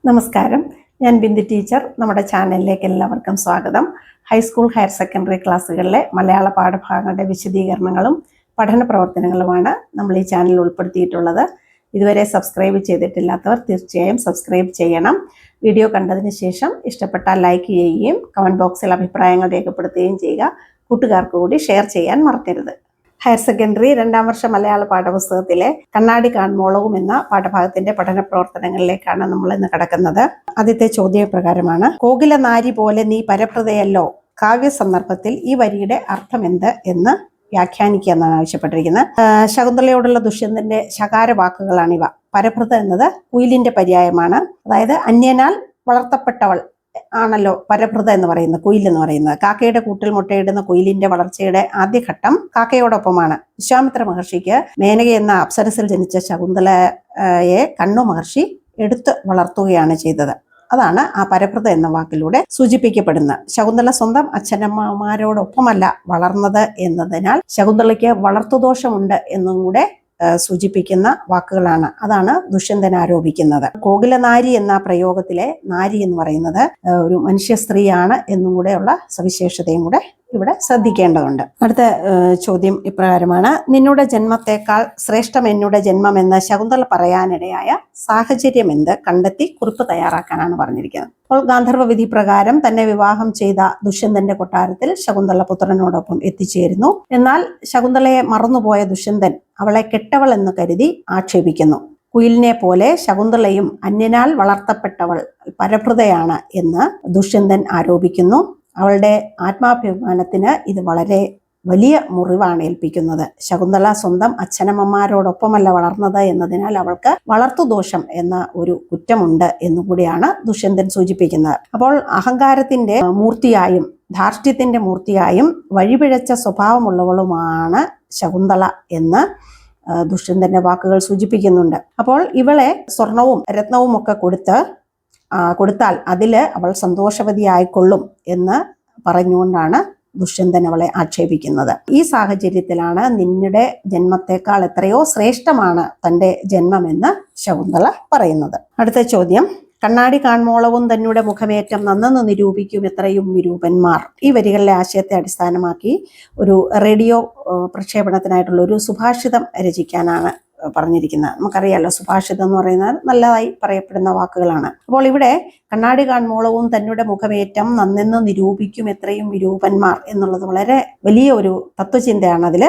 നമസ്കാരം, ഞാൻ ബിന്ദു ടീച്ചർ. നമ്മുടെ ചാനലിലേക്ക് എല്ലാവർക്കും സ്വാഗതം. ഹൈസ്കൂൾ ഹയർ സെക്കൻഡറി ക്ലാസ്സുകളിലെ മലയാള പാഠഭാഗങ്ങളുടെ വിശദീകരണങ്ങളും പഠന പ്രവർത്തനങ്ങളുമാണ് നമ്മൾ ഈ ചാനലിൽ ഉൾപ്പെടുത്തിയിട്ടുള്ളത്. ഇതുവരെ സബ്സ്ക്രൈബ് ചെയ്തിട്ടില്ലാത്തവർ തീർച്ചയായും സബ്സ്ക്രൈബ് ചെയ്യണം. വീഡിയോ കണ്ടതിന് ശേഷം ഇഷ്ടപ്പെട്ടാൽ ലൈക്ക് ചെയ്യുകയും കമൻറ്റ് ബോക്സിൽ അഭിപ്രായങ്ങൾ രേഖപ്പെടുത്തുകയും ചെയ്യുക. കൂട്ടുകാർക്ക് കൂടി ഷെയർ ചെയ്യാൻ മറക്കരുത്. ഹയർ സെക്കൻഡറി 2ാം വർഷ മലയാള പാഠപുസ്തകത്തിലെ കണ്ണാടി കാൺമോളവും എന്ന പാഠഭാഗത്തിന്റെ പഠന പ്രവർത്തനങ്ങളിലേക്കാണ് നമ്മൾ ഇന്ന് കടക്കുന്നത്. ആദ്യത്തെ ചോദ്യപ്രകാരമാണ്: കോകില നാരി പോലെ നീ പരപ്രതയല്ലോ. കാവ്യ സന്ദർഭത്തിൽ ഈ വരിയുടെ അർത്ഥം എന്ത് എന്ന് വ്യാഖ്യാനിക്കുക എന്നാണ് ആവശ്യപ്പെട്ടിരിക്കുന്നത്. ശകുന്തളയോടുള്ള ദുഷ്യന്തന്റെ ശകാര വാക്കുകളാണിവ. പരപ്രത എന്നത് കുയിലിന്റെ പര്യായമാണ്. അതായത് അന്യനാൽ വളർത്തപ്പെട്ടവൾ ആണല്ലോ പരപ്രത എന്ന് പറയുന്നത്, കുയിൽ എന്ന് പറയുന്നത്. കാക്കയുടെ കൂട്ടിൽ മുട്ടയിടുന്ന കുയിലിന്റെ വളർച്ചയുടെ ആദ്യഘട്ടം കാക്കയോടൊപ്പമാണ്. വിശ്വാമിത്ര മഹർഷിക്ക് മേനക എന്ന അപ്സരസിൽ ജനിച്ച ശകുന്തളയെ കണ്ണു മഹർഷി എടുത്ത് വളർത്തുകയാണ് ചെയ്തത്. അതാണ് ആ പരപ്രത എന്ന വാക്കിലൂടെ സൂചിപ്പിക്കപ്പെടുന്നത്. ശകുന്തള സ്വന്തം അച്ഛനമ്മമാരോടൊപ്പമല്ല വളർന്നത് എന്നതിനാൽ ശകുന്തളയ്ക്ക് വളർത്തുദോഷമുണ്ട് എന്നും കൂടെ സൂചിപ്പിക്കുന്ന വാക്കുകളാണ്. അതാണ് ദുഷ്യന്തൻ ആരോപിക്കുന്നത്. കോകില നാരി എന്ന പ്രയോഗത്തിലെ നാരി എന്ന് പറയുന്നത് ഒരു മനുഷ്യ സ്ത്രീയാണ് എന്നും കൂടെയുള്ള സവിശേഷതയും കൂടെ ഇവിടെ ശ്രദ്ധിക്കേണ്ടതുണ്ട്. അടുത്ത ചോദ്യം ഇപ്രകാരമാണ്: നിന്നുടെ ജന്മത്തെക്കാൾ ശ്രേഷ്ഠം എന്നുടെ ജന്മം എന്ന് ശകുന്തള പറയാനിടയായ സാഹചര്യം എന്ത്? കണ്ടെത്തി കുറിപ്പ് തയ്യാറാക്കാനാണ് പറഞ്ഞിരിക്കുന്നത്. അപ്പോൾ ഗാന്ധർവ വിധി പ്രകാരം തന്നെ വിവാഹം ചെയ്ത ദുഷ്യന്തന്റെ കൊട്ടാരത്തിൽ ശകുന്തള പുത്രനോടൊപ്പം എത്തിച്ചേരുന്നു. എന്നാൽ ശകുന്തളയെ മറന്നുപോയ ദുഷ്യന്തൻ അവളെ കെട്ടവൾ എന്ന് കരുതി ആക്ഷേപിക്കുന്നു. കുയിലിനെ പോലെ ശകുന്തളയും അന്യനാൽ വളർത്തപ്പെട്ടവൾ പരപ്രതയാണ് എന്ന് ദുഷ്യന്തൻ ആരോപിക്കുന്നു. അവളുടെ ആത്മാഭിമാനത്തിന് ഇത് വളരെ വലിയ മുറിവാണ് ഏൽപ്പിക്കുന്നത്. ശകുന്തള സ്വന്തം അച്ഛനമ്മമാരോടൊപ്പമല്ല വളർന്നത് എന്നതിനാൽ അവൾക്ക് വളർത്തുദോഷം എന്ന ഒരു കുറ്റമുണ്ട് എന്നുകൂടിയാണ് ദുഷ്യന്തൻ സൂചിപ്പിക്കുന്നത്. അപ്പോൾ അഹങ്കാരത്തിന്റെ മൂർത്തിയായും ധാർഷ്ട്യത്തിന്റെ മൂർത്തിയായും വഴിപിഴച്ച സ്വഭാവമുള്ളവളുമാണ് ശകുന്തള എന്ന് ദുഷ്യന്തന്റെ വാക്കുകൾ സൂചിപ്പിക്കുന്നുണ്ട്. അപ്പോൾ ഇവളെ സ്വർണവും രത്നവും ഒക്കെ കൊടുത്താൽ അതില് അവൾ സന്തോഷവതിയായിക്കൊള്ളും എന്ന് പറഞ്ഞുകൊണ്ടാണ് ദുഷ്യന്തൻ അവളെ ആക്ഷേപിക്കുന്നത്. ഈ സാഹചര്യത്തിലാണ് നിന്നുടെ ജന്മത്തെക്കാൾ എത്രയോ ശ്രേഷ്ഠമാണ് തൻ്റെ ജന്മമെന്ന് ശകുന്തള പറയുന്നത്. അടുത്ത ചോദ്യം: കണ്ണാടി കാൺമോളവും തന്നെ മുഖമേറ്റം നന്നെന്ന് നിരൂപിക്കും എത്രയും വിരൂപന്മാർ. ഈ വരികളിലെ ആശയത്തെ അടിസ്ഥാനമാക്കി ഒരു റേഡിയോ പ്രക്ഷേപണത്തിനായിട്ടുള്ള ഒരു സുഭാഷിതം രചിക്കാനാണ് പറഞ്ഞിരിക്കുന്നത്. നമുക്കറിയാലോ, സുഭാഷിതം എന്ന് പറയുന്നത് നല്ലതായി പറയപ്പെടുന്ന വാക്കുകളാണ്. അപ്പോൾ ഇവിടെ കണ്ണാടി കാൺമോളവും തന്നെ മുഖമേറ്റം നന്നെന്ന് നിരൂപിക്കും എത്രയും വിരൂപന്മാർ എന്നുള്ളത് വളരെ വലിയ ഒരു തത്വചിന്തയാണ് അതിൽ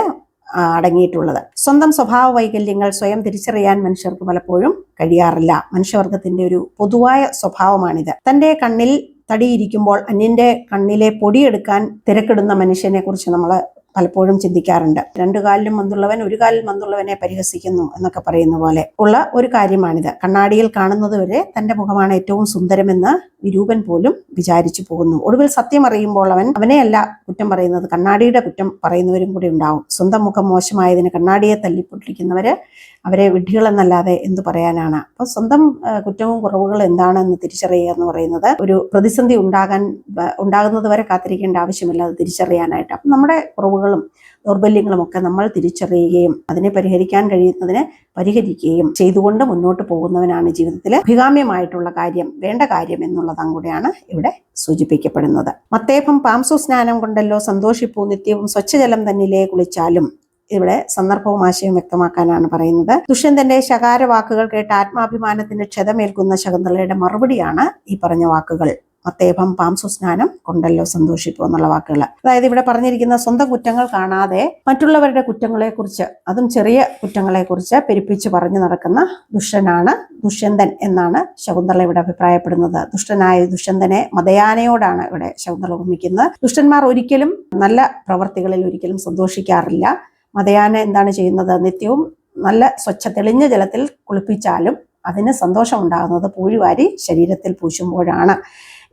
അടങ്ങിയിട്ടുള്ളത്. സ്വന്തം സ്വഭാവ വൈകല്യങ്ങൾ സ്വയം തിരിച്ചറിയാൻ മനുഷ്യർക്ക് പലപ്പോഴും കഴിയാറില്ല. മനുഷ്യവർഗത്തിന്റെ ഒരു പൊതുവായ സ്വഭാവമാണിത്. തൻ്റെ കണ്ണിൽ തടിയിരിക്കുമ്പോൾ അന്യന്റെ കണ്ണിലെ പൊടിയെടുക്കാൻ തിരക്കിടുന്ന മനുഷ്യനെ കുറിച്ച് നമ്മൾ പലപ്പോഴും ചിന്തിക്കാറുണ്ട്. 2 കാലിലും മന്തുള്ളവൻ 1 കാലിൽ മന്തുള്ളവനെ പരിഹസിക്കുന്നു എന്നൊക്കെ പറയുന്ന പോലെ ഉള്ള ഒരു കാര്യമാണിത്. കണ്ണാടിയിൽ കാണുന്നത് വരെ തന്റെ മുഖമാണ് ഏറ്റവും സുന്ദരമെന്ന് വിരൂപൻ പോലും വിചാരിച്ചു പോകുന്നു. ഒടുവിൽ സത്യം അറിയുമ്പോൾ അവനെയല്ല കുറ്റം പറയുന്നത്, കണ്ണാടിയുടെ കുറ്റം പറയുന്നവരും കൂടി ഉണ്ടാവും. സ്വന്തം മുഖം മോശമായതിന് കണ്ണാടിയെ തല്ലിപ്പൊട്ടിക്കുന്നവര് അവരെ വിഡ്ഢികളെന്നല്ലാതെ എന്തു പറയാനാണ്? അപ്പോൾ സ്വന്തം കുറ്റവും കുറവുകളും എന്താണെന്ന് തിരിച്ചറിയുക എന്ന് പറയുന്നത് ഒരു പ്രതിസന്ധി ഉണ്ടാകുന്നത് വരെ കാത്തിരിക്കേണ്ട ആവശ്യമില്ല അത് തിരിച്ചറിയാനായിട്ട്. അപ്പം നമ്മുടെ കുറവുകളും ദൗർബല്യങ്ങളും ഒക്കെ നമ്മൾ തിരിച്ചറിയുകയും അതിനെ പരിഹരിക്കാൻ കഴിയുന്നതിനെ പരിഹരിക്കുകയും ചെയ്തുകൊണ്ട് മുന്നോട്ട് പോകുന്നവനാണ് ജീവിതത്തിൽ അഭികാമ്യമായിട്ടുള്ള കാര്യം, വേണ്ട കാര്യം എന്നുള്ളതും കൂടെയാണ് ഇവിടെ സൂചിപ്പിക്കപ്പെടുന്നത്. മത്തേഭം പാംസു സ്നാനം കൊണ്ടല്ലോ സന്തോഷിപ്പൂ നിത്യവും സ്വച്ഛജലം തന്നിലേ കുളിച്ചാലും. ഇവിടെ സന്ദർഭവും ആശയവും വ്യക്തമാക്കാനാണ് പറയുന്നത്. ദുഷ്യന്തന്റെ ശകാര വാക്കുകൾ കേട്ട് ആത്മാഭിമാനത്തിന് ക്ഷതമേൽക്കുന്ന ശകുന്തളയുടെ മറുപടിയാണ് ഈ പറഞ്ഞ വാക്കുകൾ. മത്തേഭം പാംസു സ്നാനം കൊണ്ടല്ലോ സന്തോഷിപ്പൂ എന്നുള്ള വാക്കുകൾ. അതായത് ഇവിടെ പറഞ്ഞിരിക്കുന്ന സ്വന്തം കുറ്റങ്ങൾ കാണാതെ മറ്റുള്ളവരുടെ കുറ്റങ്ങളെക്കുറിച്ച്, അതും ചെറിയ കുറ്റങ്ങളെക്കുറിച്ച് പെരുപ്പിച്ച് പറഞ്ഞു നടക്കുന്ന ദുഷ്ടനാണ് ദുഷ്യന്തൻ എന്നാണ് ശകുന്തള ഇവിടെ അഭിപ്രായപ്പെടുന്നത്. ദുഷ്ടനായ ദുഷ്യന്തനെ മതയാനയോടാണ് ഇവിടെ ശകുന്തള ഉപമിക്കുന്നത്. ദുഷ്ടന്മാർ ഒരിക്കലും നല്ല പ്രവർത്തികളിൽ ഒരിക്കലും സന്തോഷിക്കാറില്ല. മതയാന എന്താണ് ചെയ്യുന്നത്? നിത്യവും നല്ല തെളിഞ്ഞ ജലത്തിൽ കുളിപ്പിച്ചാലും അതിന് സന്തോഷം ഉണ്ടാകുന്നത് പൂഴിവാരി ശരീരത്തിൽ പൂശുമ്പോഴാണ്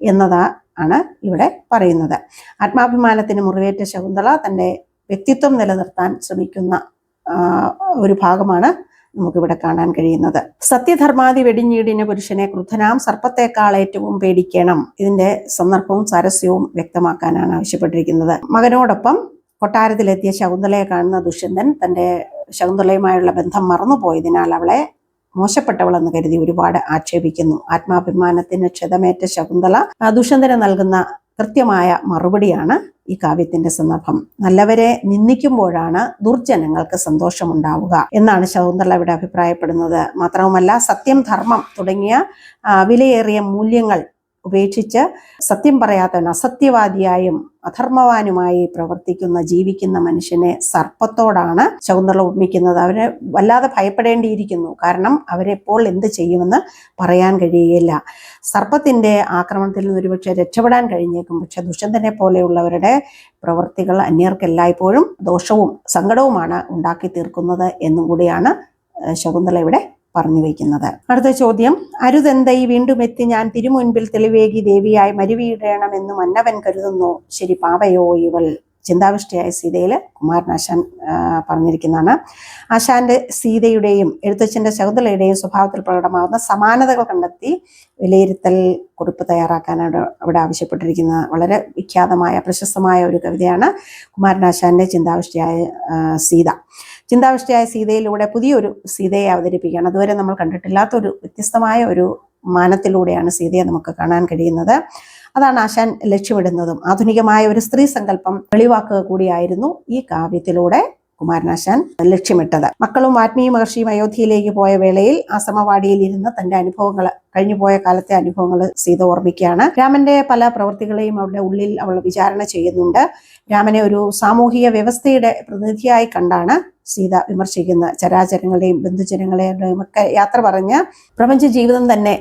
എന്നതാണ് ഇവിടെ പറയുന്നത്. ആത്മാഭിമാനത്തിന് മുറിവേറ്റ ശകുന്തള തൻ്റെ വ്യക്തിത്വം നിലനിർത്താൻ ശ്രമിക്കുന്ന ഒരു ഭാഗമാണ് നമുക്കിവിടെ കാണാൻ കഴിയുന്നത്. സത്യധർമാദി വെടിഞ്ഞീടിന് പുരുഷനെ ക്രുദ്ധനാം സർപ്പത്തെക്കാൾ ഏറ്റവും പേടിക്കണം. ഇതിന്റെ സന്ദർഭവും സാരസ്യവും വ്യക്തമാക്കാനാണ് ആവശ്യപ്പെട്ടിരിക്കുന്നത്. മകനോടൊപ്പം കൊട്ടാരത്തിലെത്തിയ ശകുന്തളയെ കാണുന്ന ദുഷ്യന്തൻ തൻ്റെ ശകുന്തളയുമായുള്ള ബന്ധം മറന്നുപോയതിനാൽ അവളെ മോശപ്പെട്ടവളെന്ന് കരുതി ഒരുപാട് ആക്ഷേപിക്കുന്നു. ആത്മാഭിമാനത്തിന് ക്ഷതമേറ്റ ശകുന്തള ദുഷ്യന്തന് നൽകുന്ന കൃത്യമായ മറുപടിയാണ് ഈ കാവ്യത്തിന്റെ സന്ദർഭം. നല്ലവരെ നിന്ദിക്കുമ്പോഴാണ് ദുർജനങ്ങൾക്ക് സന്തോഷമുണ്ടാവുക എന്നാണ് ശകുന്തള ഇവിടെ അഭിപ്രായപ്പെടുന്നത്. മാത്രവുമല്ല, സത്യം, ധർമ്മം തുടങ്ങിയ വിലയേറിയ മൂല്യങ്ങൾ ഉപേക്ഷിച്ച് സത്യം പറയാത്തവൻ, അസത്യവാദിയായും അധർമ്മവാനുമായി പ്രവർത്തിക്കുന്ന ജീവിക്കുന്ന മനുഷ്യനെ സർപ്പത്തോടാണ് ശകുന്തള ഉപമിക്കുന്നത്. അവരെ വല്ലാതെ ഭയപ്പെടേണ്ടിയിരിക്കുന്നു. കാരണം അവരെപ്പോൾ എന്ത് ചെയ്യുമെന്ന് പറയാൻ കഴിയുകയില്ല. സർപ്പത്തിന്റെ ആക്രമണത്തിൽ നിന്ന് ഒരുപക്ഷെ രക്ഷപ്പെടാൻ കഴിഞ്ഞേക്കും. പക്ഷെ ദുഷ്യന്തനെ പോലെയുള്ളവരുടെ പ്രവൃത്തികൾ അന്യർക്കെല്ലായ്പ്പോഴും ദോഷവും സങ്കടവുമാണ് ഉണ്ടാക്കി തീർക്കുന്നത് എന്നും കൂടിയാണ് ശകുന്തള ഇവിടെ പറഞ്ഞു വയ്ക്കുന്നത്. അടുത്ത ചോദ്യം, അരുതെന്തൈ വീണ്ടും എത്തി ഞാൻ തിരുമുൻപിൽ തെളിവേകി ദേവിയായി മരുവിയിടണമെന്ന് മന്നവൻ കരുതുന്നു, ശരി പാവയോ ഇവൾ. ചിന്താവിഷ്ടയായ സീതയിൽ കുമാരനാശാൻ പറഞ്ഞിരിക്കുന്നതാണ്. ആശാന്റെ സീതയുടെയും എഴുത്തച്ഛന്റെ ശകുന്തളയുടെയും സ്വഭാവത്തിൽ പ്രകടമാകുന്ന സമാനതകൾ കണ്ടെത്തി വിലയിരുത്തൽ കുറിപ്പ് തയ്യാറാക്കാനാണ് അവിടെ ആവശ്യപ്പെട്ടിരിക്കുന്നത്. വളരെ വിഖ്യാതമായ പ്രശസ്തമായ ഒരു കവിതയാണ് കുമാരനാശാന്റെ ചിന്താവിഷ്ടയായ സീത. ചിന്താവിഷ്ടയായ സീതയിലൂടെ പുതിയൊരു സീതയെ അവതരിപ്പിക്കുകയാണ്. അതുവരെ നമ്മൾ കണ്ടിട്ടില്ലാത്തൊരു വ്യത്യസ്തമായ ഒരു മാനത്തിലൂടെയാണ് സീതയെ നമുക്ക് കാണാൻ കഴിയുന്നത്. അതാണ് ആശാൻ ലക്ഷ്യമിടുന്നതും. ആധുനികമായ ഒരു സ്ത്രീ സങ്കല്പം വെളിവാക്കുക കൂടിയായിരുന്നു ഈ കാവ്യത്തിലൂടെ കുമാരനാശാൻ ലക്ഷ്യമിട്ടത്. മക്കളും വാൽമീകി മഹർഷിയും അയോധ്യയിലേക്ക് പോയ വേളയിൽ ആശ്രമവാടിയിൽ ഇരുന്ന് തന്റെ അനുഭവങ്ങൾ, കഴിഞ്ഞുപോയ കാലത്തെ അനുഭവങ്ങൾ സീത ഓർമ്മിക്കുകയാണ്. രാമന്റെ പല പ്രവൃത്തികളെയും അവരുടെ ഉള്ളിൽ അവൾ വിചാരണ ചെയ്യുന്നുണ്ട്. രാമനെ ഒരു സാമൂഹിക വ്യവസ്ഥയുടെ പ്രതിനിധിയായി കണ്ടാണ് സീത വിമർശിക്കുന്ന. ചരാചരങ്ങളുടെയും ബന്ധുജനങ്ങളുടെയും ഒക്കെ യാത്ര പറഞ്ഞ് പ്രപഞ്ച ജീവിതം തന്നെ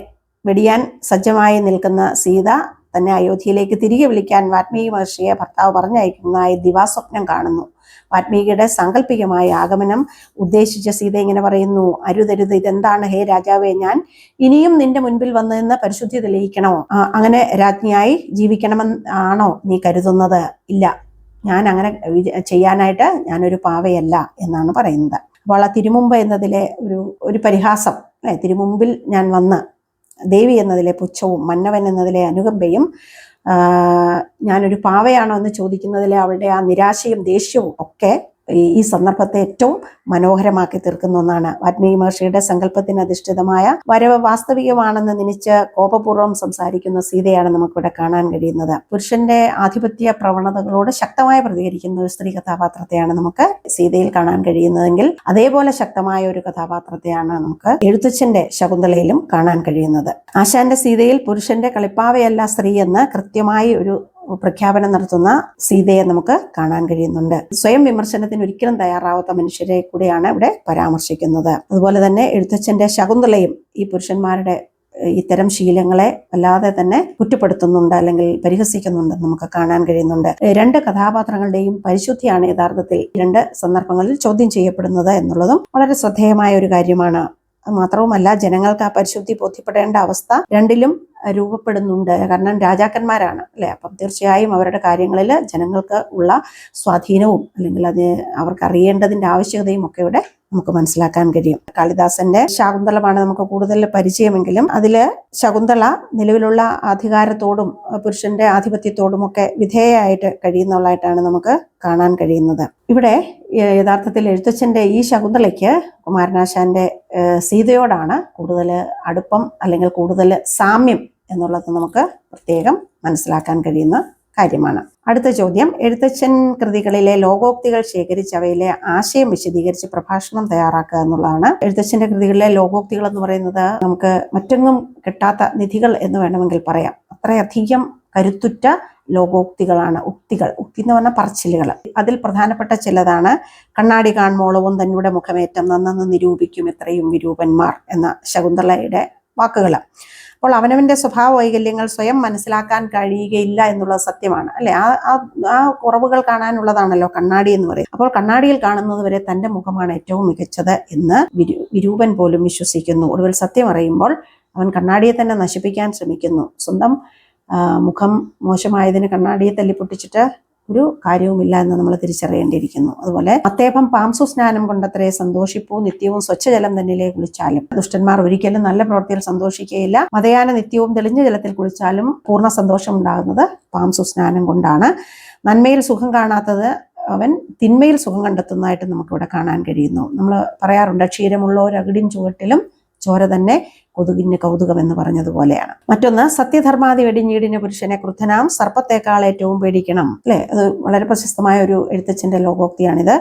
വെടിയാൻ സജ്ജമായി നിൽക്കുന്ന സീത തന്നെ അയോധ്യയിലേക്ക് തിരികെ വിളിക്കാൻ വാൽമീകി മഹർഷിയെ ഭർത്താവ് പറഞ്ഞയക്കുന്നതായി ദിവാസ്വപ്നം കാണുന്നു. വാൽമീകിയുടെ സാങ്കല്പികമായ ആഗമനം ഉദ്ദേശിച്ച സീത ഇങ്ങനെ പറയുന്നു, അരുതരുത്, ഇതെന്താണ് ഹേ രാജാവേ, ഞാൻ ഇനിയും നിന്റെ മുൻപിൽ വന്നു നിന്ന് പരിശുദ്ധി തെളിയിക്കണോ? അങ്ങനെ രാജ്ഞിയായി ജീവിക്കണമെന്നാണോ നീ കരുതുന്നത്? ഇല്ല, ഞാൻ അങ്ങനെ ചെയ്യാനായിട്ട് ഞാനൊരു പാവയല്ല എന്നാണ് പറയുന്നത്. അപ്പോൾ ആ തിരുമുമ്പ് എന്നതിലെ ഒരു പരിഹാസം, അല്ലെ, തിരുമുമ്പിൽ ഞാൻ വന്ന് ദേവി എന്നതിലെ പുച്ഛവും മന്നവൻ എന്നതിലെ അനുകമ്പയും ഞാനൊരു പാവയാണോ എന്ന് ചോദിക്കുന്നതിലെ അവളുടെ ആ നിരാശയും ദേഷ്യവും ഒക്കെ ഈ സന്ദർഭത്തെ ഏറ്റവും മനോഹരമാക്കി തീർക്കുന്ന ഒന്നാണ്. വാൽമീകി മഹർഷിയുടെ സങ്കല്പത്തിന് അധിഷ്ഠിതമായ വരവ് വാസ്തവികമാണെന്ന് നിനിച്ച് കോപപൂർവ്വം സംസാരിക്കുന്ന സീതയാണ് നമുക്കിവിടെ കാണാൻ കഴിയുന്നത്. പുരുഷന്റെ ആധിപത്യ പ്രവണതകളോട് ശക്തമായി പ്രതികരിക്കുന്ന ഒരു സ്ത്രീ കഥാപാത്രത്തെയാണ് നമുക്ക് സീതയിൽ കാണാൻ കഴിയുന്നതെങ്കിൽ അതേപോലെ ശക്തമായ ഒരു കഥാപാത്രത്തെയാണ് നമുക്ക് എഴുത്തച്ഛന്റെ ശകുന്തളയിലും കാണാൻ കഴിയുന്നത്. ആശാന്റെ സീതയിൽ പുരുഷന്റെ കളിപ്പാവയല്ല സ്ത്രീ എന്ന് കൃത്യമായി ഒരു പ്രഖ്യാപനം നടത്തുന്ന സീതയെ നമുക്ക് കാണാൻ കഴിയുന്നുണ്ട്. സ്വയം വിമർശനത്തിന് ഒരിക്കലും തയ്യാറാവാത്ത മനുഷ്യരെ കൂടെയാണ് ഇവിടെ പരാമർശിക്കുന്നത്. അതുപോലെ തന്നെ എഴുത്തച്ഛന്റെ ശകുന്തളയും ഈ പുരുഷന്മാരുടെ ഇത്തരം ശീലങ്ങളെ വല്ലാതെ തന്നെ കുറ്റപ്പെടുത്തുന്നുണ്ട്, അല്ലെങ്കിൽ പരിഹസിക്കുന്നുണ്ട് നമുക്ക് കാണാൻ കഴിയുന്നുണ്ട്. രണ്ട് കഥാപാത്രങ്ങളുടെയും പരിശുദ്ധിയാണ് യഥാർത്ഥത്തിൽ രണ്ട് സന്ദർഭങ്ങളിൽ ചോദ്യം ചെയ്യപ്പെടുന്നത് എന്നുള്ളതും വളരെ ശ്രദ്ധേയമായ ഒരു കാര്യമാണ്. മാത്രവുമല്ല, ജനങ്ങൾക്ക് ആ പരിശുദ്ധി ബോധ്യപ്പെടേണ്ട അവസ്ഥ രണ്ടിലും രൂപപ്പെടുന്നുണ്ട്. കാരണം രാജാക്കന്മാരാണ്, അല്ലെ? അപ്പം തീർച്ചയായും അവരുടെ കാര്യങ്ങളിൽ ജനങ്ങൾക്ക് ഉള്ള സ്വാധീനവും അല്ലെങ്കിൽ അത് അവർക്ക് അറിയേണ്ടതിന്റെ ആവശ്യകതയും ഒക്കെ ഇവിടെ നമുക്ക് മനസ്സിലാക്കാൻ കഴിയും. കാളിദാസന്റെ ശാകുന്തളമാണ് നമുക്ക് കൂടുതൽ പരിചയമെങ്കിലും അതില് ശകുന്തള നിലവിലുള്ള അധികാരത്തോടും പുരുഷന്റെ ആധിപത്യത്തോടും ഒക്കെ വിധേയമായിട്ട് കഴിയുന്നവളായിട്ടാണ് നമുക്ക് കാണാൻ കഴിയുന്നത്. ഇവിടെ യഥാർത്ഥത്തിൽ എഴുത്തച്ഛന്റെ ഈ ശകുന്തളയ്ക്ക് കുമാരനാശാന്റെ സീതയോടാണ് കൂടുതൽ അടുപ്പം അല്ലെങ്കിൽ കൂടുതൽ സാമ്യം എന്നുള്ളത് നമുക്ക് പ്രത്യേകം മനസ്സിലാക്കാൻ കഴിയുന്ന കാര്യമാണ്. അടുത്ത ചോദ്യം, എഴുത്തച്ഛൻ കൃതികളിലെ ലോകോക്തികൾ ശേഖരിച്ച് അവയിലെ ആശയം വിശദീകരിച്ച് പ്രഭാഷണം തയ്യാറാക്കുക എന്നുള്ളതാണ്. എഴുത്തച്ഛന്റെ കൃതികളിലെ ലോകോക്തികൾ എന്ന് പറയുന്നത് നമുക്ക് മറ്റെങ്ങും കിട്ടാത്ത നിധികൾ എന്ന് വേണമെങ്കിൽ പറയാം. അത്രയധികം കരുത്തുറ്റ ലോകോക്തികളാണ്. ഉക്തി എന്ന് പറഞ്ഞാൽ പറച്ചിലുകൾ. അതിൽ പ്രധാനപ്പെട്ട ചിലതാണ്, കണ്ണാടി കാൺമോളവും തന്നൂടെ മുഖമേറ്റം നന്നെന്ന് നിരൂപിക്കും എത്രയും വിരൂപന്മാർ എന്ന ശകുന്തളയുടെ വാക്കുകൾ. അപ്പോൾ അവനവന്റെ സ്വഭാവ വൈകല്യങ്ങൾ സ്വയം മനസ്സിലാക്കാൻ കഴിയുകയില്ല എന്നുള്ളത് സത്യമാണ്, അല്ലെ? ആ കുറവുകൾ കാണാനുള്ളതാണല്ലോ കണ്ണാടി എന്ന് പറയും. അപ്പോൾ കണ്ണാടിയിൽ കാണുന്നത് വരെ തന്റെ മുഖമാണ് ഏറ്റവും മികച്ചത് എന്ന് വിരൂപൻ പോലും വിശ്വസിക്കുന്നു. ഒടുവിൽ സത്യം അറിയുമ്പോൾ അവൻ കണ്ണാടിയെ തന്നെ നശിപ്പിക്കാൻ ശ്രമിക്കുന്നു. സ്വന്തം മുഖം മോശമായതിന് കണ്ണാടിയെ തല്ലിപ്പൊട്ടിച്ചിട്ട് ഒരു കാര്യവുമില്ല എന്ന് നമ്മൾ തിരിച്ചറിയേണ്ടിയിരിക്കുന്നു. അതുപോലെ മത്തേപം പാംസു സ്നാനം കൊണ്ടത്രേ സന്തോഷിപ്പൂ നിത്യവും സ്വച്ഛജലം തന്നിലേ കുളിച്ചാലും. ദുഷ്ടന്മാർ ഒരിക്കലും നല്ല പ്രവൃത്തിയിൽ സന്തോഷിക്കുകയില്ല. മതയാന നിത്യവും തെളിഞ്ഞ ജലത്തിൽ കുളിച്ചാലും പൂർണ്ണ സന്തോഷം ഉണ്ടാകുന്നത് പാംസു സ്നാനം കൊണ്ടാണ്. നന്മയിൽ സുഖം കാണാത്തത് അവൻ തിന്മയിൽ സുഖം കണ്ടെത്തുന്നതായിട്ട് നമുക്കിവിടെ കാണാൻ കഴിയുന്നു. നമ്മൾ പറയാറുണ്ട്, ക്ഷീരമുള്ള ഒരകിടിൻ ചുവട്ടിലും ചോര തന്നെ കൊതുകിന് കൗതുകം എന്ന് പറഞ്ഞതുപോലെയാണ്. മറ്റൊന്ന്, സത്യധർമാതി വെടിഞ്ഞീടിന് പുരുഷനെ ക്രുദ്ധനാം സർപ്പത്തേക്കാൾ ഏറ്റവും പേടിക്കണം. അല്ലെ, അത് വളരെ പ്രശസ്തമായ ഒരു എഴുത്തച്ഛന്റെ ലോകോക്തിയാണിത്.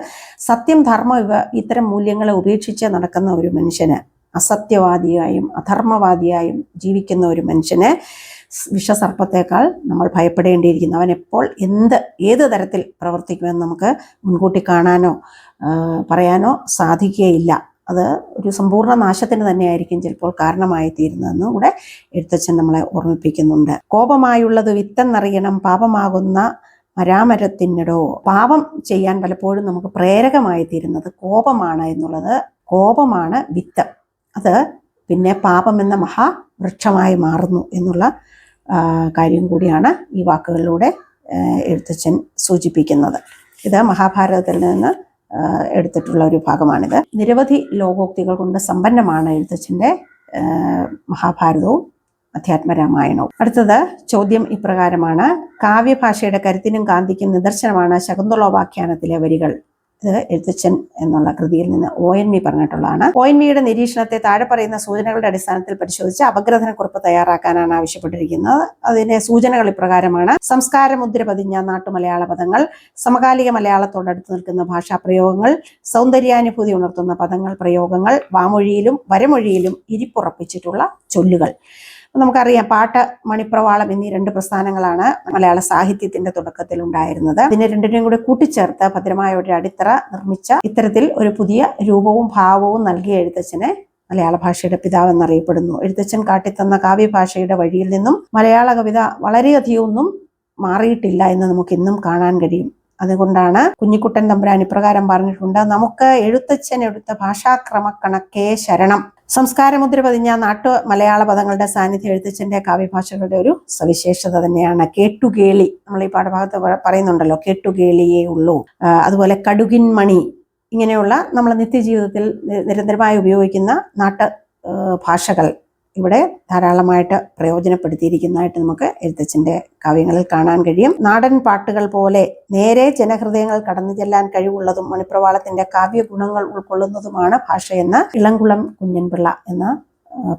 സത്യം, ധർമ്മം ഇത്തരം മൂല്യങ്ങളെ ഉപേക്ഷിച്ച് നടക്കുന്ന ഒരു മനുഷ്യന്, അസത്യവാദിയായും അധർമ്മവാദിയായും ജീവിക്കുന്ന ഒരു മനുഷ്യന് വിഷസർപ്പത്തേക്കാൾ നമ്മൾ ഭയപ്പെടേണ്ടിയിരിക്കുന്നു. അവൻ എപ്പോൾ ഏത് തരത്തിൽ പ്രവർത്തിക്കുമെന്ന് നമുക്ക് മുൻകൂട്ടി കാണാനോ പറയാനോ സാധിക്കുകയില്ല. അത് ഒരു സമ്പൂർണ്ണ നാശത്തിന് തന്നെയായിരിക്കും ചിലപ്പോൾ കാരണമായി തീരുന്നതെന്നും കൂടെ എഴുത്തച്ഛൻ നമ്മളെ ഓർമ്മിപ്പിക്കുന്നുണ്ട്. കോപമായുള്ളത് വിത്തെന്നറിയണം പാപമാകുന്ന മരാമരത്തിനടോ. പാപം ചെയ്യാൻ പലപ്പോഴും നമുക്ക് പ്രേരകമായി തീരുന്നത് കോപമാണ് എന്നുള്ളത്. കോപമാണ് വിത്ത്, അത് പിന്നെ പാപം എന്ന മഹാവൃക്ഷമായി മാറുന്നു എന്നുള്ള കാര്യം കൂടിയാണ് ഈ വാക്കുകളിലൂടെ എഴുത്തച്ഛൻ സൂചിപ്പിക്കുന്നത്. ഇത് മഹാഭാരതത്തിൽ നിന്ന് എടുത്തിട്ടുള്ള ഒരു ഭാഗമാണിത്. നിരവധി ലോകോക്തികൾ കൊണ്ട് സമ്പന്നമാണ് എഴുത്തച്ഛൻ്റെ മഹാഭാരതവും അധ്യാത്മരാമായണവും. അടുത്തത് ചോദ്യം ഇപ്രകാരമാണ്: കാവ്യഭാഷയുടെ കരുത്തിനും കാന്തിക്കും നിദർശനമാണ് ശകുന്തളോപാഖ്യാനത്തിലെ വരികൾ. ഇത് എഴുത്തച്ഛൻ എന്നുള്ള കൃതിയിൽ നിന്ന് ONV പറഞ്ഞിട്ടുള്ളതാണ്. ONVയുടെ നിരീക്ഷണത്തെ താഴെ പറയുന്ന സൂചനകളുടെ അടിസ്ഥാനത്തിൽ പരിശോധിച്ച് അപഗ്രഥനക്കുറിപ്പ് തയ്യാറാക്കാനാണ് ആവശ്യപ്പെട്ടിരിക്കുന്നത്. അതിന്റെ സൂചനകൾ ഇപ്രകാരമാണ്: സംസ്കാരമുദ്ര പതിഞ്ഞ നാട്ടുമലയാള പദങ്ങൾ, സമകാലിക മലയാളത്തോടടുത്ത് നിൽക്കുന്ന ഭാഷാപ്രയോഗങ്ങൾ, സൗന്ദര്യാനുഭൂതി ഉണർത്തുന്ന പദങ്ങൾ, പ്രയോഗങ്ങൾ, വാമൊഴിയിലും വരമൊഴിയിലും ഇരിപ്പുറപ്പിച്ചിട്ടുള്ള ചൊല്ലുകൾ. നമുക്കറിയാം, പാട്ട്, മണിപ്രവാളം എന്നീ 2 പ്രസ്ഥാനങ്ങളാണ് മലയാള സാഹിത്യത്തിന്റെ തുടക്കത്തിൽ ഉണ്ടായിരുന്നത്. ഇതിനെ രണ്ടിനെയും കൂടെ കൂട്ടിച്ചേർത്ത് ഭദ്രമായ ഒരു അടിത്തറ നിർമ്മിച്ച ഇത്തരത്തിൽ ഒരു പുതിയ രൂപവും ഭാവവും നൽകിയ എഴുത്തച്ഛനെ മലയാള ഭാഷയുടെ പിതാവ് എന്നറിയപ്പെടുന്നു. എഴുത്തച്ഛൻ കാട്ടിത്തന്ന കാവ്യഭാഷയുടെ വഴിയിൽ നിന്നും മലയാള കവിത വളരെയധികം ഒന്നും മാറിയിട്ടില്ല എന്ന് നമുക്ക് ഇന്നും കാണാൻ കഴിയും. അതുകൊണ്ടാണ് കുഞ്ഞിക്കുട്ടൻ തമ്പുരാൻ ഇപ്രകാരം പറഞ്ഞിട്ടുണ്ട്: നമുക്ക് എഴുത്തച്ഛൻ എടുത്ത ഭാഷാക്രമക്കണക്കേ ശരണം. സംസ്കാരമുദ്ര പതിഞ്ഞ നാട്ടു മലയാള പദങ്ങളുടെ സാന്നിധ്യം എഴുത്തച്ഛന്റെ കാവ്യഭാഷകളുടെ ഒരു സവിശേഷത തന്നെയാണ്. കേട്ടുകേളി, നമ്മൾ ഈ പാഠഭാഗത്ത് പറയുന്നുണ്ടല്ലോ, കേട്ടുകേളിയേ ഉള്ളൂ. അതുപോലെ കടുകിൻ മണി, ഇങ്ങനെയുള്ള നമ്മൾ നിത്യജീവിതത്തിൽ നിരന്തരമായി ഉപയോഗിക്കുന്ന നാട്ടു ഭാഷകൾ ഇവിടെ ധാരാളമായിട്ട് പ്രയോജനപ്പെടുത്തിയിരിക്കുന്നതായിട്ട് നമുക്ക് എഴുത്തച്ഛന്റെ കാവ്യങ്ങളിൽ കാണാൻ കഴിയും. നാടൻ പാട്ടുകൾ പോലെ നേരെ ജനഹൃദയങ്ങൾ കടന്നു ചെല്ലാൻ കഴിവുള്ളതും മണിപ്രവാളത്തിന്റെ കാവ്യ ഗുണങ്ങൾ ഉൾക്കൊള്ളുന്നതുമാണ് ഭാഷയെന്ന് ഇളംകുളം കുഞ്ഞൻപിള്ള എന്ന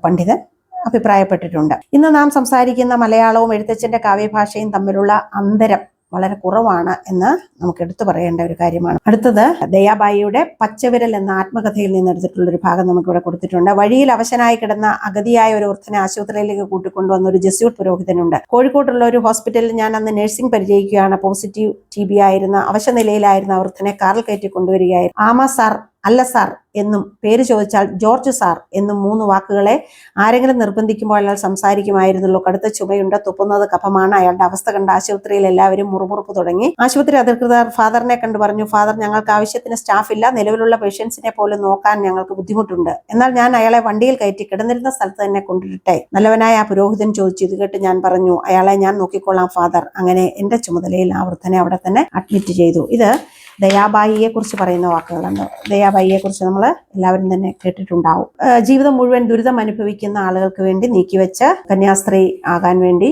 പണ്ഡിതൻ അഭിപ്രായപ്പെട്ടിട്ടുണ്ട്. ഇന്ന് നാം സംസാരിക്കുന്ന മലയാളവും എഴുത്തച്ഛന്റെ കാവ്യഭാഷയും തമ്മിലുള്ള അന്തരം വളരെ കുറവാണ് എന്ന് നമുക്ക് എടുത്തു പറയേണ്ട ഒരു കാര്യമാണ്. അടുത്തത് ദയാബായിയുടെ പച്ചവിരൽ എന്ന ആത്മകഥയിൽ നിന്ന് എടുത്തിട്ടുള്ള ഒരു ഭാഗം നമുക്കിവിടെ കൊടുത്തിട്ടുണ്ട്. വഴിയിൽ അവശനായി കിടന്ന അഗതിയായ ഒരു വൃദ്ധനെ ആശുപത്രിയിലേക്ക് കൂട്ടിക്കൊണ്ടുവന്ന ഒരു ജസ്യൂട്ട് പുരോഹിതനുണ്ട്. കോഴിക്കോട്ടുള്ള ഒരു ഹോസ്പിറ്റലിൽ ഞാൻ അന്ന് നഴ്സിംഗ് പരിചയിക്കുകയാണ്. പോസിറ്റീവ് TB ആയിരുന്ന അവശനിലയിലായിരുന്ന വൃദ്ധനെ കാറിൽ കയറ്റി കൊണ്ടുവരികയായിരുന്നു. ആമ സാർ, അല്ല സാർ എന്നും പേര് ചോദിച്ചാൽ ജോർജ് സാർ എന്നും 3 വാക്കുകളെ ആരെങ്കിലും നിർബന്ധിക്കുമ്പോൾ അയാൾ സംസാരിക്കുമായിരുന്നുള്ളൂ. കടുത്ത ചുമയുണ്ട്, തുപ്പുന്നത് കഫമാണ്. അയാളുടെ അവസ്ഥ കണ്ട ആശുപത്രിയിൽ എല്ലാവരും മുറുമുറുപ്പ് തുടങ്ങി. ആശുപത്രി അധികൃതർ ഫാദറിനെ കണ്ടു പറഞ്ഞു: ഫാദർ, ഞങ്ങൾക്ക് ആവശ്യത്തിന് സ്റ്റാഫ് ഇല്ല, നിലവിലുള്ള പേഷ്യൻസിനെ പോലും നോക്കാൻ ഞങ്ങൾക്ക് ബുദ്ധിമുട്ടുണ്ട്. എന്നാൽ ഞാൻ അയാളെ വണ്ടിയിൽ കയറ്റി കിടന്നിരുന്ന സ്ഥലത്ത് തന്നെ കൊണ്ടിട്ടെ. നല്ലവനായ ആ പുരോഹിതൻ ചോദിച്ചു. ഇത് കേട്ട് ഞാൻ പറഞ്ഞു: അയാളെ ഞാൻ നോക്കിക്കൊള്ളാം ഫാദർ. അങ്ങനെ എന്റെ ചുമതലയിൽ ആ വൃദ്ധനെ അവിടെ തന്നെ അഡ്മിറ്റ് ചെയ്തു. ഇത് ദയാബായിയെ കുറിച്ച് പറയുന്ന വാക്കുകളാണ്. ദയാബായിയെ കുറിച്ച് നമ്മൾ എല്ലാവരും തന്നെ കേട്ടിട്ടുണ്ടാവും. ജീവിതം മുഴുവൻ ദുരിതം അനുഭവിക്കുന്ന ആളുകൾക്ക് വേണ്ടി നീക്കിവെച്ച് കന്യാസ്ത്രീ ആകാൻ വേണ്ടി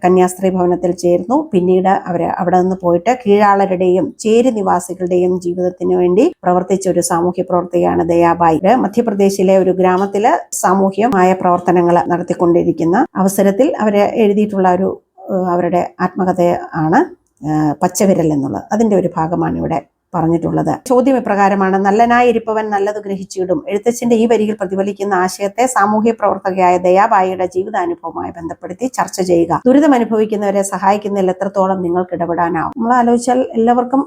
കന്യാസ്ത്രീ ഭവനത്തിൽ ചേർന്നു. പിന്നീട് അവിടെ നിന്ന് പോയിട്ട് കീഴാളരുടെയും ചേരി നിവാസികളുടെയും ജീവിതത്തിന് വേണ്ടി പ്രവർത്തിച്ച ഒരു സാമൂഹ്യ പ്രവർത്തകയാണ് ദയാബായി. മധ്യപ്രദേശിലെ ഒരു ഗ്രാമത്തില് സാമൂഹ്യമായ പ്രവർത്തനങ്ങൾ നടത്തിക്കൊണ്ടിരിക്കുന്ന അവസരത്തിൽ അവര് എഴുതിയിട്ടുള്ള ഒരു അവരുടെ ആത്മകഥ ആണ് പച്ചവിരൽ എന്നുള്ളത്. അതിന്റെ ഒരു ഭാഗമാണ് ഇവിടെ പറഞ്ഞിട്ടുള്ളത്. ചോദ്യം ഇപ്രകാരമാണ്: നല്ലനായിരിപ്പവൻ നല്ലത് ഗ്രഹിച്ചിടും. എഴുത്തച്ഛന്റെ ഈ വരിയിൽ പ്രതിഫലിക്കുന്ന ആശയത്തെ സാമൂഹ്യ പ്രവർത്തകയായ ദയാബായിയുടെ ജീവിതാനുഭവവുമായി ബന്ധപ്പെടുത്തി ചർച്ച ചെയ്യുക. ദുരിതം അനുഭവിക്കുന്നവരെ സഹായിക്കുന്നതിൽ എത്രത്തോളം നിങ്ങൾക്ക് ഇടപെടാനാവും? നമ്മൾ ആലോചിച്ചാൽ എല്ലാവർക്കും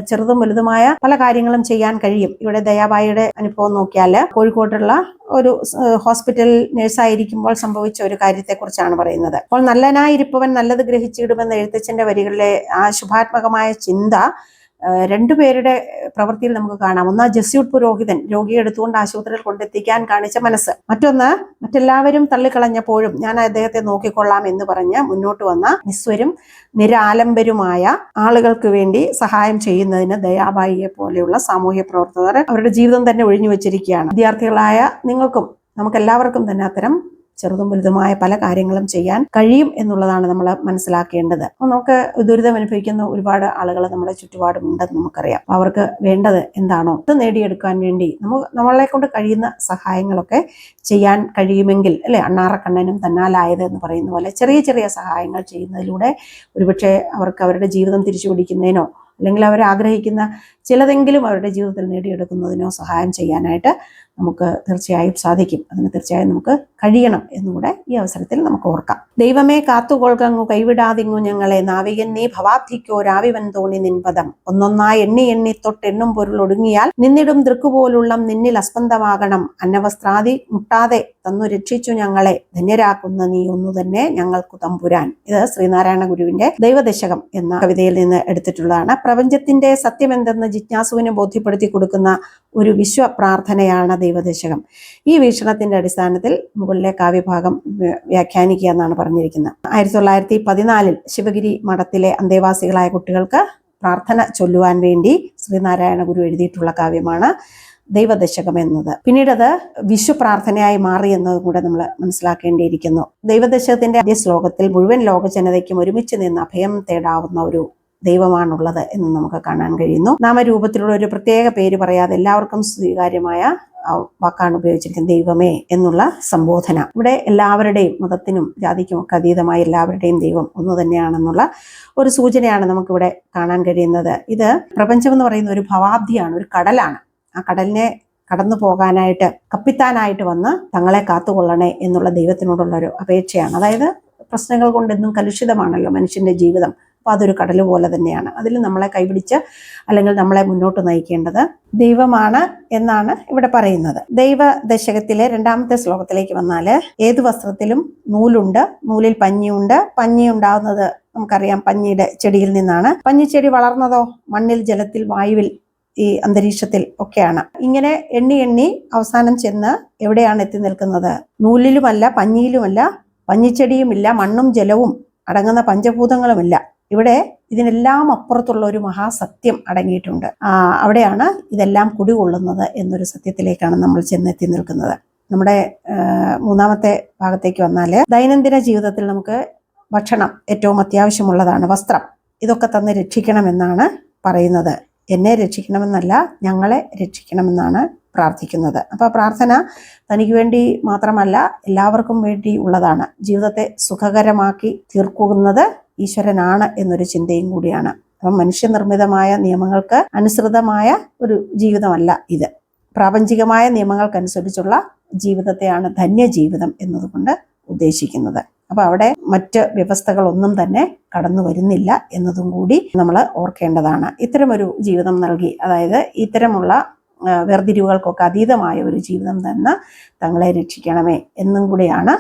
ചെറുതും വലുതുമായ പല കാര്യങ്ങളും ചെയ്യാൻ കഴിയും. ഇവിടെ ദയാബായിയുടെ അനുഭവം നോക്കിയാൽ കോഴിക്കോട്ടുള്ള ഒരു ഹോസ്പിറ്റൽ നഴ്സായിരിക്കുമ്പോൾ സംഭവിച്ച ഒരു കാര്യത്തെക്കുറിച്ചാണ് പറയുന്നത്. അപ്പോൾ നല്ലനായിരിപ്പവൻ നല്ലത് ഗ്രഹിച്ചിടുമെന്ന എഴുത്തച്ഛന്റെ വരികളിലെ ആ ശുഭാത്മകമായ ചിന്ത 2 പേരുടെ പ്രവൃത്തിയിൽ നമുക്ക് കാണാം. ഒന്ന്, ജസ്യൂട്ട് പുരോഹിതൻ രോഗിയെ എടുത്തുകൊണ്ട് ആശുപത്രിയിൽ കൊണ്ടെത്തിക്കാൻ കാണിച്ച മനസ്സ്. മറ്റൊന്ന്, മറ്റെല്ലാവരും തള്ളിക്കളഞ്ഞപ്പോഴും ഞാൻ അദ്ദേഹത്തെ നോക്കിക്കൊള്ളാം എന്ന് പറഞ്ഞ് മുന്നോട്ട് വന്ന നിസ്വരും നിരാലംബരുമായ ആളുകൾക്ക് വേണ്ടി സഹായം ചെയ്യുന്നതിന് ദയാബായിയെ പോലെയുള്ള സാമൂഹ്യ പ്രവർത്തകർ അവരുടെ ജീവിതം തന്നെ ഒഴിഞ്ഞു വെച്ചിരിക്കുകയാണ്. വിദ്യാർത്ഥികളായ നിങ്ങൾക്കും നമുക്കെല്ലാവർക്കും തന്നെ അത്തരം ചെറുതും വലുതുമായ പല കാര്യങ്ങളും ചെയ്യാൻ കഴിയും എന്നുള്ളതാണ് നമ്മൾ മനസ്സിലാക്കേണ്ടത്. നമുക്ക് ദുരിതം അനുഭവിക്കുന്ന ഒരുപാട് ആളുകൾ നമ്മുടെ ചുറ്റുപാടുമുണ്ടെന്ന് നമുക്കറിയാം. അവർക്ക് വേണ്ടത് എന്താണോ അത് നേടിയെടുക്കാൻ വേണ്ടി നമ്മളെ കൊണ്ട് കഴിയുന്ന സഹായങ്ങളൊക്കെ ചെയ്യാൻ കഴിയുമെങ്കിൽ, അല്ലെ, അണ്ണാറക്കണ്ണനും തന്നാലായത് എന്ന് പറയുന്ന പോലെ ചെറിയ ചെറിയ സഹായങ്ങൾ ചെയ്യുന്നതിലൂടെ ഒരുപക്ഷെ അവർക്ക് അവരുടെ ജീവിതം തിരിച്ചു പിടിക്കുന്നതിനോ അല്ലെങ്കിൽ അവർ ആഗ്രഹിക്കുന്ന ചിലതെങ്കിലും അവരുടെ ജീവിതത്തിൽ നേടിയെടുക്കുന്നതിനോ സഹായം ചെയ്യാനായിട്ട് നമുക്ക് തീർച്ചയായും സാധിക്കും. അതിന് തീർച്ചയായും നമുക്ക് കഴിയണം എന്നുകൂടെ ഈ അവസരത്തിൽ നമുക്ക് ഓർക്കാം. ദൈവമേ കാത്തുകൊൾകങ്ങു കൈവിടാതിങ്ങു ഞങ്ങളെ, നാവികൻ നീ ഭവാബ്ധിക്കോ രാവിവൻ തോണി നിൻപദം, ഒന്നൊന്നായി എണ്ണി എണ്ണി തൊട്ടെണ്ണും പൊരുൾ ഒടുങ്ങിയാൽ നിന്നിടും ദൃക്കുപോലുള്ളം നിന്നിൽ അസ്പന്ദമാകണം, അന്നവസ്ത്രാദി മുട്ടാതെ തന്നു രക്ഷിച്ചു ഞങ്ങളെ, ധന്യരാക്കുന്ന നീ ഒന്നു തന്നെ ഞങ്ങൾക്കു തമ്പുരാൻ. ഇത് ശ്രീനാരായണ ഗുരുവിന്റെ ദൈവദശകം എന്ന കവിതയിൽ നിന്ന് എടുത്തിട്ടുള്ളതാണ്. പ്രപഞ്ചത്തിന്റെ സത്യമെന്തെന്ന് ജിജ്ഞാസുവിന് ബോധ്യപ്പെടുത്തി കൊടുക്കുന്ന ഒരു വിശ്വ പ്രാർത്ഥനയാണ് ദൈവദശകം. ഈ വീക്ഷണത്തിന്റെ അടിസ്ഥാനത്തിൽ മുകളിലെ കാവ്യഭാഗം വ്യാഖ്യാനിക്കുക എന്നാണ് പറഞ്ഞിരിക്കുന്നത്. 1914 ശിവഗിരി മഠത്തിലെ അന്തേവാസികളായ കുട്ടികൾക്ക് പ്രാർത്ഥന ചൊല്ലുവാൻ വേണ്ടി ശ്രീനാരായണ ഗുരു എഴുതിയിട്ടുള്ള കാവ്യമാണ് ദൈവദശകം എന്നത്. പിന്നീട് അത് വിശ്വപ്രാർത്ഥനയായി മാറി എന്നതും കൂടെ നമ്മൾ മനസ്സിലാക്കേണ്ടിയിരിക്കുന്നു. ദൈവദശകത്തിന്റെ ആദ്യ ശ്ലോകത്തിൽ മുഴുവൻ ലോക ജനതയ്ക്കും ഒരുമിച്ച് നിന്ന് അഭയം തേടാവുന്ന ഒരു ദൈവമാണുള്ളത് എന്ന് നമുക്ക് കാണാൻ കഴിയുന്നു. നാമരൂപത്തിലുള്ള ഒരു പ്രത്യേക പേര് പറയാതെ എല്ലാവർക്കും സ്വീകാര്യമായ വാക്കാണ് ഉപയോഗിച്ചിരിക്കുന്നത്, ദൈവമേ എന്നുള്ള സംബോധന. ഇവിടെ എല്ലാവരുടെയും മതത്തിനും ജാതിക്കും ഒക്കെ അതീതമായ എല്ലാവരുടെയും ദൈവം ഒന്നു തന്നെയാണെന്നുള്ള ഒരു സൂചനയാണ് നമുക്കിവിടെ കാണാൻ കഴിയുന്നത്. ഇത് പ്രപഞ്ചം എന്ന് പറയുന്ന ഒരു ഭവാബ്ധിയാണ്, ഒരു കടലാണ്. ആ കടലിനെ കടന്നു പോകാനായിട്ട് കപ്പിത്താനായിട്ട് വന്ന് തങ്ങളെ കാത്തുകൊള്ളണേ എന്നുള്ള ദൈവത്തിനോടുള്ള ഒരു അപേക്ഷയാണ്. അതായത് പ്രശ്നങ്ങൾ കൊണ്ടെന്നും കലുഷിതമാണല്ലോ മനുഷ്യന്റെ ജീവിതം. അപ്പോൾ അതൊരു കടൽ പോലെ തന്നെയാണ്. അതിൽ നമ്മളെ കൈപിടിച്ച് അല്ലെങ്കിൽ നമ്മളെ മുന്നോട്ട് നയിക്കേണ്ടത് ദൈവമാണ് എന്നാണ് ഇവിടെ പറയുന്നത്. ദൈവദശകത്തിലെ 2ാമത്തെ ശ്ലോകത്തിലേക്ക് വന്നാൽ, ഏത് വസ്ത്രത്തിലും നൂലുണ്ട്, നൂലിൽ പഞ്ഞിയുണ്ട്, പഞ്ഞി ഉണ്ടാകുന്നത് നമുക്കറിയാം പഞ്ഞിയുടെ ചെടിയിൽ നിന്നാണ്. പഞ്ഞിച്ചെടി വളർന്നതോ മണ്ണിൽ, ജലത്തിൽ, വായുവിൽ, ഈ അന്തരീക്ഷത്തിൽ ഒക്കെയാണ്. ഇങ്ങനെ എണ്ണി എണ്ണി അവസാനം ചെന്ന് എവിടെയാണ് എത്തി നിൽക്കുന്നത്? നൂലിലുമല്ല, പഞ്ഞിയിലുമല്ല, പഞ്ഞിച്ചെടിയുമില്ല, മണ്ണും ജലവും അടങ്ങുന്ന പഞ്ചഭൂതങ്ങളുമില്ല. ഇവിടെ ഇതിനെല്ലാം അപ്പുറത്തുള്ള ഒരു മഹാസത്യം അടങ്ങിയിട്ടുണ്ട്. അവിടെയാണ് ഇതെല്ലാം കുടികൊള്ളുന്നത് എന്നൊരു സത്യത്തിലേക്കാണ് നമ്മൾ ചെന്നെത്തി നിൽക്കുന്നത്. നമ്മുടെ 3ാമത്തെ ഭാഗത്തേക്ക് വന്നാൽ, ദൈനംദിന ജീവിതത്തിൽ നമുക്ക് ഭക്ഷണം ഏറ്റവും അത്യാവശ്യമുള്ളതാണ്, വസ്ത്രം, ഇതൊക്കെ തന്ന് രക്ഷിക്കണമെന്നാണ് പറയുന്നത്. എന്നെ രക്ഷിക്കണമെന്നല്ല, ഞങ്ങളെ രക്ഷിക്കണമെന്നാണ് പ്രാർത്ഥിക്കുന്നത്. അപ്പോൾ പ്രാർത്ഥന തനിക്ക് വേണ്ടി മാത്രമല്ല എല്ലാവർക്കും വേണ്ടി ഉള്ളതാണ്. ജീവിതത്തെ സുഖകരമാക്കി തീർക്കുന്നത് ഈശ്വരനാണ് എന്നൊരു ചിന്തയും കൂടിയാണ്. അപ്പം മനുഷ്യനിർമ്മിതമായ നിയമങ്ങൾക്ക് അനുസൃതമായ ഒരു ജീവിതമല്ല ഇത്. പ്രാപഞ്ചികമായ നിയമങ്ങൾക്കനുസരിച്ചുള്ള ജീവിതത്തെയാണ് ധന്യജീവിതം എന്നതുകൊണ്ട് ഉദ്ദേശിക്കുന്നത്. അപ്പൊ അവിടെ മറ്റ് വ്യവസ്ഥകളൊന്നും തന്നെ കടന്നു വരുന്നില്ല എന്നതും കൂടി നമ്മൾ ഓർക്കേണ്ടതാണ്. ഇത്തരമൊരു ജീവിതം നൽകി, അതായത് ഇത്തരമുള്ള വേർതിരിവുകൾക്കൊക്കെ അതീതമായ ഒരു ജീവിതം തന്നെ തങ്ങളെ രക്ഷിക്കണമേ എന്നും കൂടിയാണ്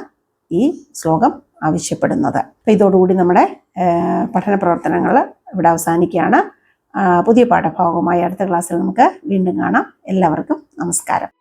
ഈ ശ്ലോകം ആവശ്യപ്പെടുന്നത്. അപ്പം ഇതോടുകൂടി നമ്മുടെ പഠന പ്രവർത്തനങ്ങൾ ഇവിടെ അവസാനിക്കുകയാണ്. പുതിയ പാഠഭാഗവുമായി അടുത്ത ക്ലാസ്സിൽ നമുക്ക് വീണ്ടും കാണാം. എല്ലാവർക്കും നമസ്കാരം.